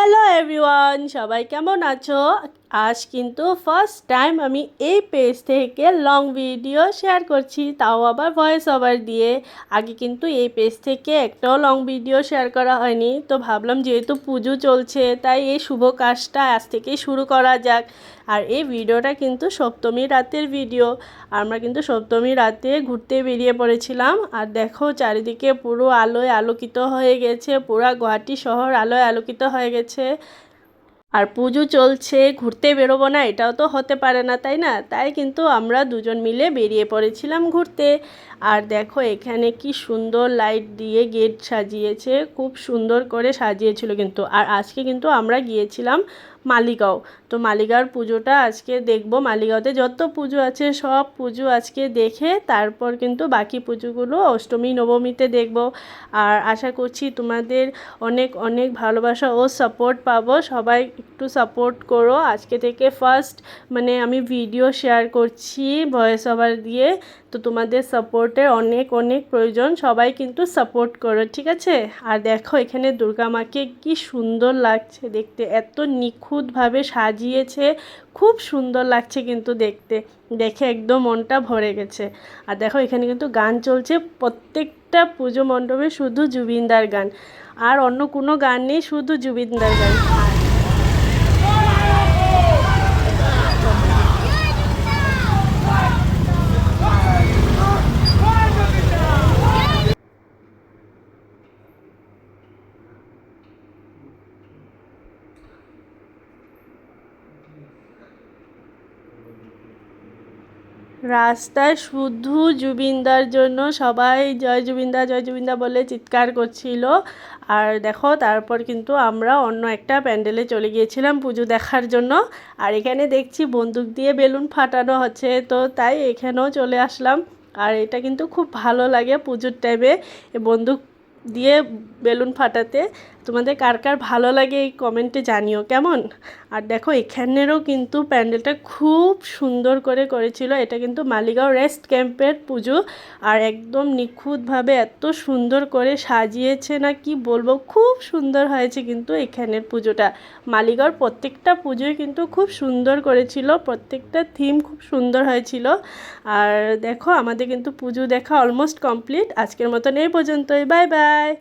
Hello everyone, সবাই কেমন আছো? আজ কিন্তু ফার্স্ট টাইম আমি এই পেজ থেকে লং ভিডিও শেয়ার করছি, তাও আবার ভয়েস ওভার দিয়ে। আগে কিন্তু এই পেজ থেকে একটাও লং ভিডিও শেয়ার করা হয়নি, তো ভাবলাম যেহেতু পুজো চলছে তাই এই শুভ কাজটা আজ থেকেই শুরু করা যাক। আর এই ভিডিওটা কিন্তু সপ্তমী রাতের ভিডিও। আমরা কিন্তু সপ্তমী রাতে ঘুরতে বেরিয়ে পড়েছিলাম। আর দেখো চারিদিকে পুরো আলোয় আলোকিত হয়ে গেছে, পুরা গুয়াহাটি শহর আলোয় আলোকিত হয়ে গেছে। আর পুজো চলছে, ঘুরতে বেরোবো না এটাও তো হতে পারে না, তাই না? তাই কিন্তু আমরা দুজন মিলে বেরিয়ে পড়েছিলাম ঘুরতে। আর দেখো এখানে কি সুন্দর লাইট দিয়ে গেট সাজিয়েছে, খুব সুন্দর করে সাজিয়েছিল কিন্তু। আর আজকে কিন্তু আমরা গিয়েছিলাম মালিগাঁও। তো মালিগাঁওর পুজোটা আজকে দেখবো। মালিগাঁওতে যত পুজো আছে সব পুজো আজকে দেখে তারপর কিন্তু বাকি পুজোগুলো অষ্টমী নবমীতে দেখব। আর আশা করছি তোমাদের অনেক অনেক ভালোবাসা ও সাপোর্ট পাবো। সবাই একটু সাপোর্ট করো। আজকে থেকে ফার্স্ট আমি ভিডিও শেয়ার করছি ভয়েস ওভার দিয়ে, তো তোমাদের সাপোর্টের অনেক অনেক প্রয়োজন। সবাই কিন্তু সাপোর্ট করো, ঠিক আছে? আর দেখো এখানে দুর্গা মাকে কি সুন্দর লাগছে দেখতে, এত নিখুঁতভাবে সাজিয়েছে, খুব সুন্দর লাগছে কিন্তু দেখতে। দেখে একদম মনটা ভরে গেছে। আর দেখো এখানে কিন্তু গান চলছে, প্রত্যেকটা পুজো মণ্ডপে শুধু জুবিনদার গান, আর অন্য কোনো গান নেই, শুধু জুবিনদার গান। রাস্তায় শুধু জুবিনদার জন্য সবাই জয় জুবিনদা জয় জুবিনদা বলে চিৎকার করছিল। আর দেখো তারপর কিন্তু আমরা অন্য একটা প্যান্ডেলে চলে গিয়েছিলাম পুজো দেখার জন্য। আর এখানে দেখছি বন্দুক দিয়ে বেলুন ফাটানো হচ্ছে, তো তাই এখানেও চলে আসলাম। আর এটা কিন্তু খুব ভালো লাগে পুজোর টাইমে বন্দুক দিয়ে বেলুন ফাটাতে। তোমাদের কার কার ভালো লাগে এই কমেন্টে জানিও কেমন। আর দেখো এখানেরও কিন্তু প্যান্ডেলটা খুব সুন্দর করে করেছিল। এটা কিন্তু মালিগাঁও রেস্ট ক্যাম্পের পুজো। আর একদম নিখুঁতভাবে এত সুন্দর করে সাজিয়েছে না কি বলবো, খুব সুন্দর হয়েছে কিন্তু এখানের পুজোটা। মালিগাঁওর প্রত্যেকটা পুজোই কিন্তু খুব সুন্দর করেছিল, প্রত্যেকটা থিম খুব সুন্দর হয়েছিল। আর দেখো আমাদের কিন্তু পুজো দেখা অলমোস্ট কমপ্লিট। আজকের মতন এই পর্যন্তই, বাই বাই।